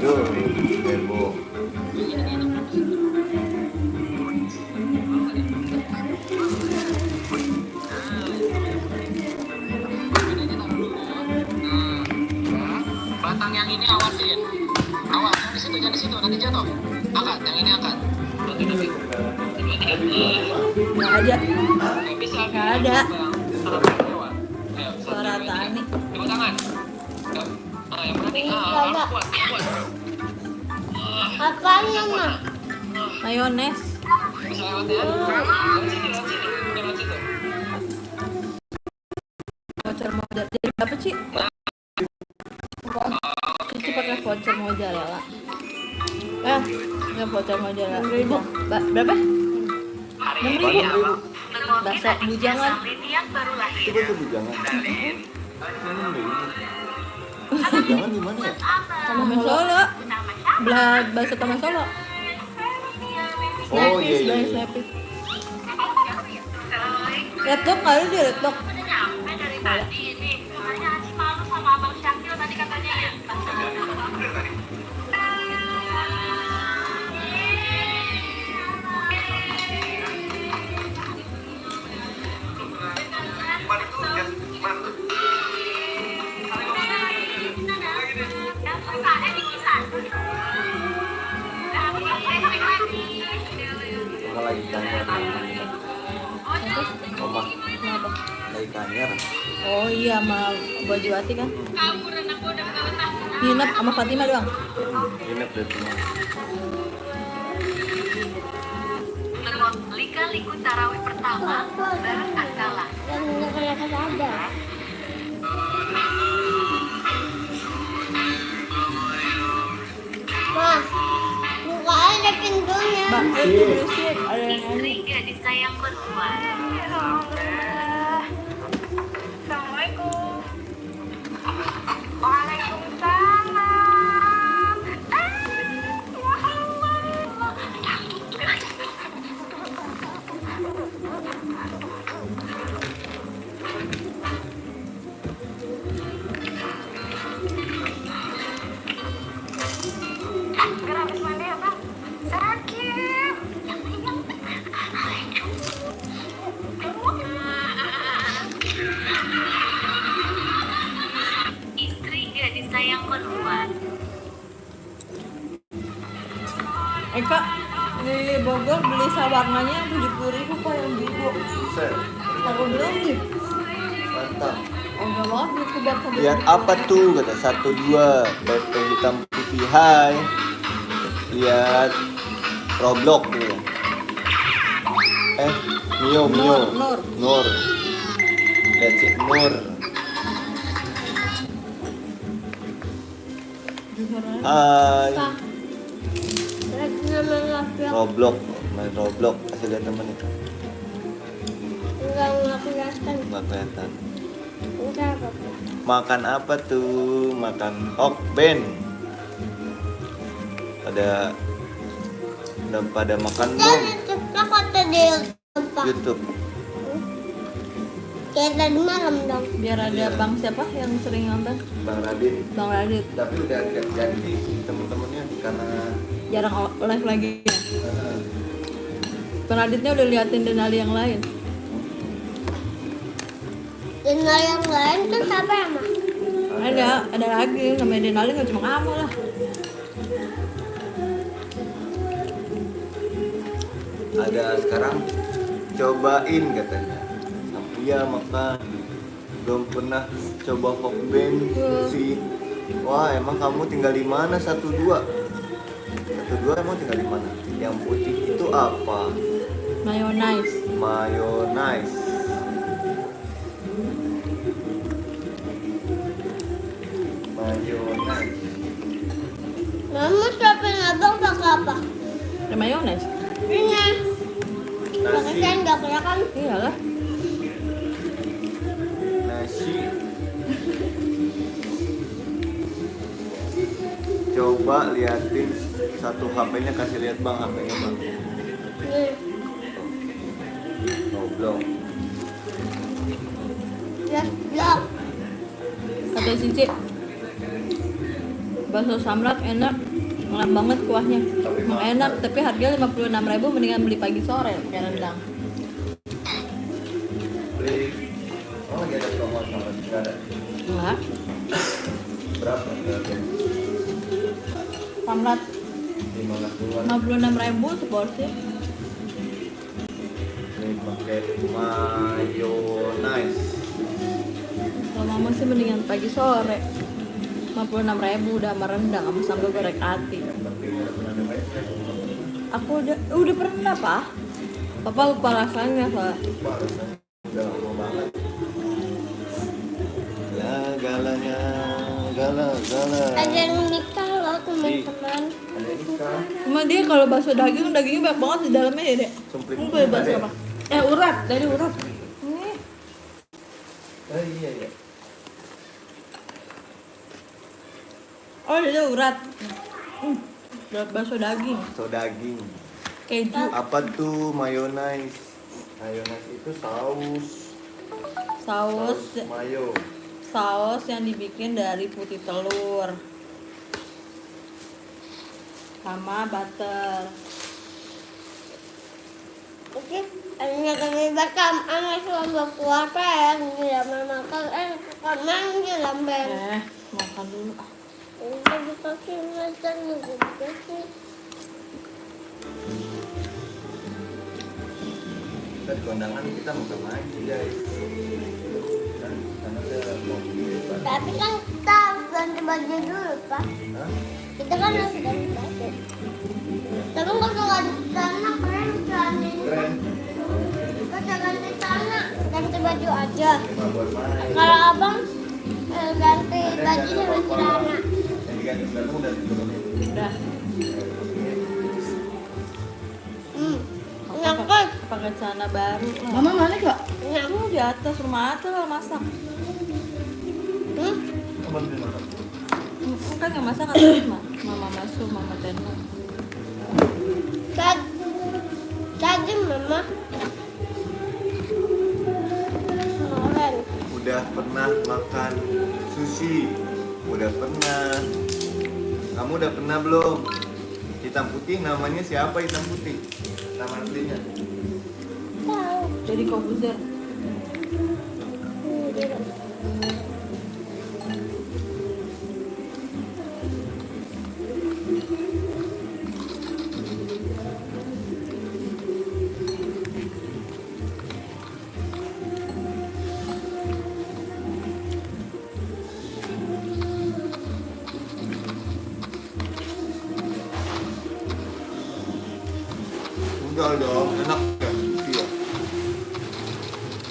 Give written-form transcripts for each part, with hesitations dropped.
Tuh, Verbo. Batang yang ini awasin. Awas, di situ, jangan di situ, nanti jatuh. Angkat, yang ini angkat. Nggak ada. Nggak bisa. Nggak ada. Ayo, Suara Tani. tepuk tangan. Yang berani. Harus kuat, kuat. Apanya, Ma? Mayones. Bisa lewat ya. Lewat situ, lewat situ. Lewat situ. Voucher modal. Jadi berapa, Ci? Cici pakai voucher mozzarella. Nggak voucher mozzarella. 1.000. Berapa? 6.000. Bakso bujangan. Itu bakso bujangan. Mana nih? Bujangan di mana ya? Taman Solo. Belah bakso Taman Solo. Oh iya iya. Snapis. Red Dog nggak ada di Red Dog. Ada. Oma lagi kanyer. Oma Kenapa? lagi kanyer. Oh iya, sama baju Ati kan. Nginep sama Fatima doang. Nginep deh semua. Lika-liku tarawih pertama bareng Akala. Yang nggak ada. Ma, buka aja pintunya. Mbak, itu berisik. Ada yang nyanyi. Istri gadis sayang berdua. Assalamualaikum. Waalaikumsalam. Habis mandi apa? Sakit. Istri gadis sayang berdua. Eka di Bogor beli sawarnanya yang 70.000 kok yang biru. Buset, Aku bilang nih, mantap. oh enggak banget beli kebab sampai Lihat 70.000. apa tuh? Kata 1 2 PP hitam putih. Hai. Lihat Roblox nih. Mio Mio. Nur. Nur. Lihat si Nur. Hai. Lagi nama ngapelak. Roblox, main Roblox. Kasih lihat temen itu. Nggak kelihatan. Nggak kelihatan. Udah apa? Makan apa tuh? Makan Hokben. Udah pada makan belum? Ceplok kata di tempat. YouTube. Kayak tadi malam dong. Biar ada bang siapa yang sering nonton? Bang Radit. Bang Radit. Tapi udah ganti temen-temennya karena Jarang live lagi. Bang Raditnya udah liatin Denali yang lain. Dan yang lain tuh siapa ya, Ma? Ada lagi namanya Denali, nggak cuma kamu lah. ada sekarang cobain katanya. Iya makan. Belum pernah coba Hokben sih. Wah emang kamu tinggal di mana 12? 12 emang tinggal di mana? Yang putih itu apa? Mayonnaise. Mayonnaise. Mayonnaise. Mama siapin abang pakai apa? Ada mayonnaise. Ini. Pakai Nasi. sendok ya kan? Iyalah. Nasi. Coba liatin satu HP-nya, kasih lihat bang HP-nya bang. Nih. Goblok. Kata Cici, bakso samrak enak Enak banget kuahnya. Emang enak, tapi harganya 56.000, mendingan beli pagi sore pakai rendang. Beli. Oh lagi ada promo sama nggak ada. Enggak. Berapa? Samlat 50-an. 56.000 seporsi. Ini pakai mayonnaise. Kalau mama sih mendingan pagi sore. 56.000 udah sama rendang sama sambal goreng ati. Yang penting ada pernah nyobain ya. Aku udah pernah, Pak. Papa lupa rasanya, Pak. Lupa rasanya. Udah lama banget. Galanya, gala. Ada yang nikah loh teman-teman. Ada nikah. Cuma dia kalau bakso dagingnya banyak banget di dalamnya ya, Dek. Sumplit. Ini boleh bakso apa? Urat, dari urat. Ini. Oh iya. Oh, ini urat. Bakso daging, So daging. keju. Apa tuh mayonnaise? Mayonnaise itu saus mayo. Saus yang dibikin dari putih telur sama butter. Oke, hanya kami bakam anak selama puasa ya, tidak makan karena dia lambat. Makan dulu. Udah dipakai macam gitu sih. Kita di kondangan kita makan lagi guys. Karena ada mobil. Tapi kan kita harus ganti baju dulu, Pak. Hah? Kita kan harus ganti baju. Tapi nggak usah ganti celana, keren kan ini. Keren. Nggak usah ganti celana, ganti baju aja. Cuma buat main. Kalau abang ganti baju sama celana. Yang diganti celana udah diturunin. Udah. Nyangkut. Pakai celana baru. Mama mana kok? Aku di atas rumah Ate lah masak. Apa beli makan? Kan nggak masak kan Mama. Mama masuk, Mama Teno. Tadi mama kemarin Udah pernah makan sushi? Udah pernah. Kamu udah pernah belum? Hitam putih namanya siapa hitam putih? Nama aslinya? tahu. Jadi Kobuzer. Udah dong, enak ya? Iya.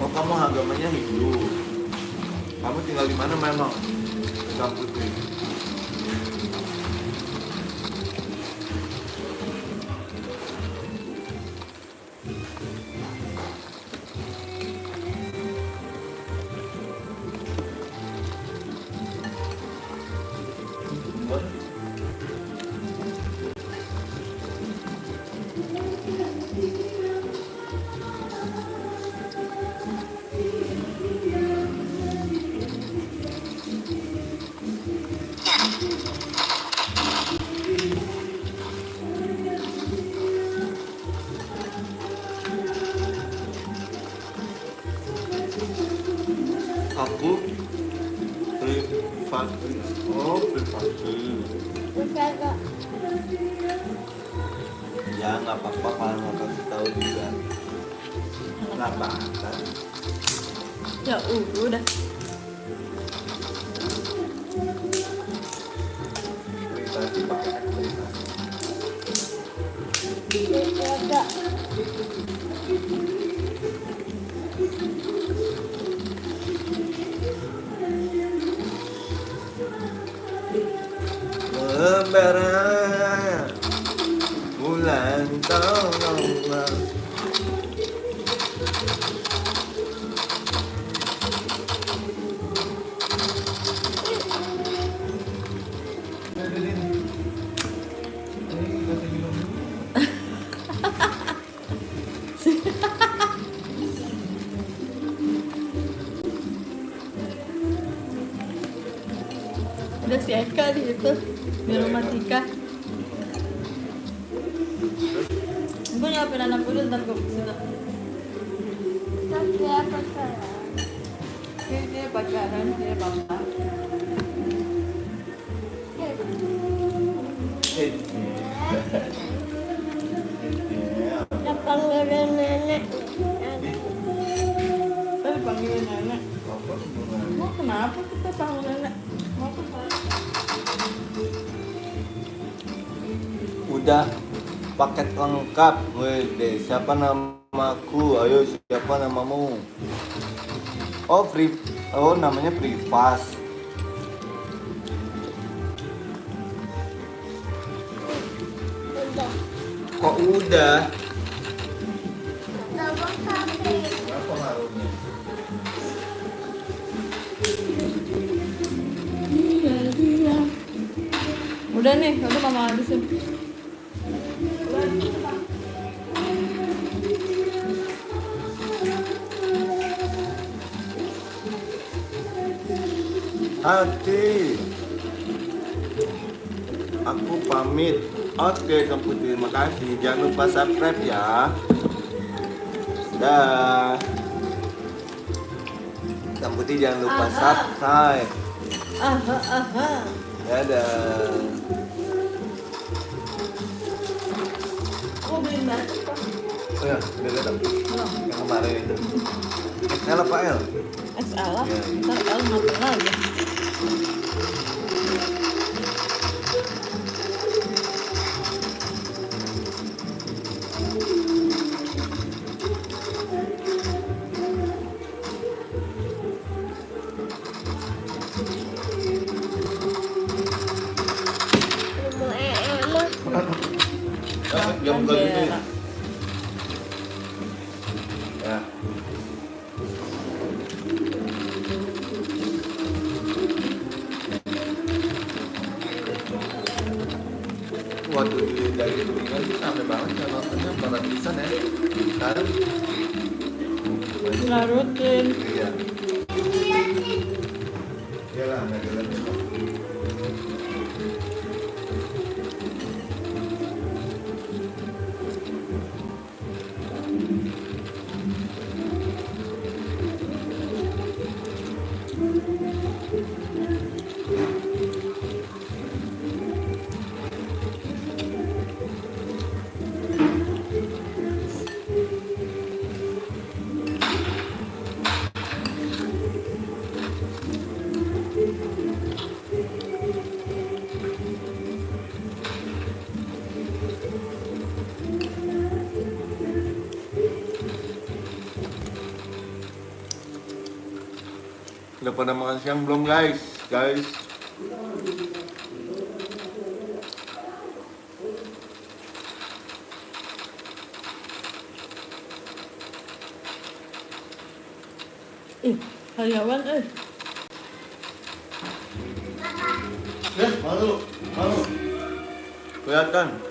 Oh kamu agamanya Hindu. Kamu tinggal di mana memang? Hitam putih. Aku privasi. Oh privasi. Bisa kok. Ya nggak apa-apa kalau nggak kasih tahu juga. Nggak apa-apa. Ya udah. Privasi pakai privasi. Bisa. Membara bulan tahun. Udah si Eka di situ di rumah Tika. Gue nyapin anak gue ntar gue kesini. Tapi apa sayang? Dia pacaran, dia papa. Kita panggilin nenek. Kita panggilin nenek. Oh, kenapa kita panggil nenek? Mau ke sana? Udah paket lengkap. Wede, siapa namaku? Ayo, siapa namamu? Oh, namanya Privas. Udah. Kok udah? Tambah sakit. Apa ngaruhnya? Udah nih, udah mama habisin. Hati. Aku pamit. Oke, kamu terima kasih. Jangan lupa subscribe ya. Dah. Kamu jangan lupa subscribe. Dadah. Aku beliin batik kok. Oh ya, udah datang. Yang kemarin itu. XL apa L? XL lah, Ya, iya. ntar L ngapain lagi? Mau emak. Jam berapa ini? Ya. Waduh, dari turingan sih sampai banget ya nontonnya 400-an ya. Sekarang Nggak rutin. iya. Iyalah, nggak jalan. Udah pada makan siang belum guys? Guys, Ih, karyawan malu, malu. Kelihatan.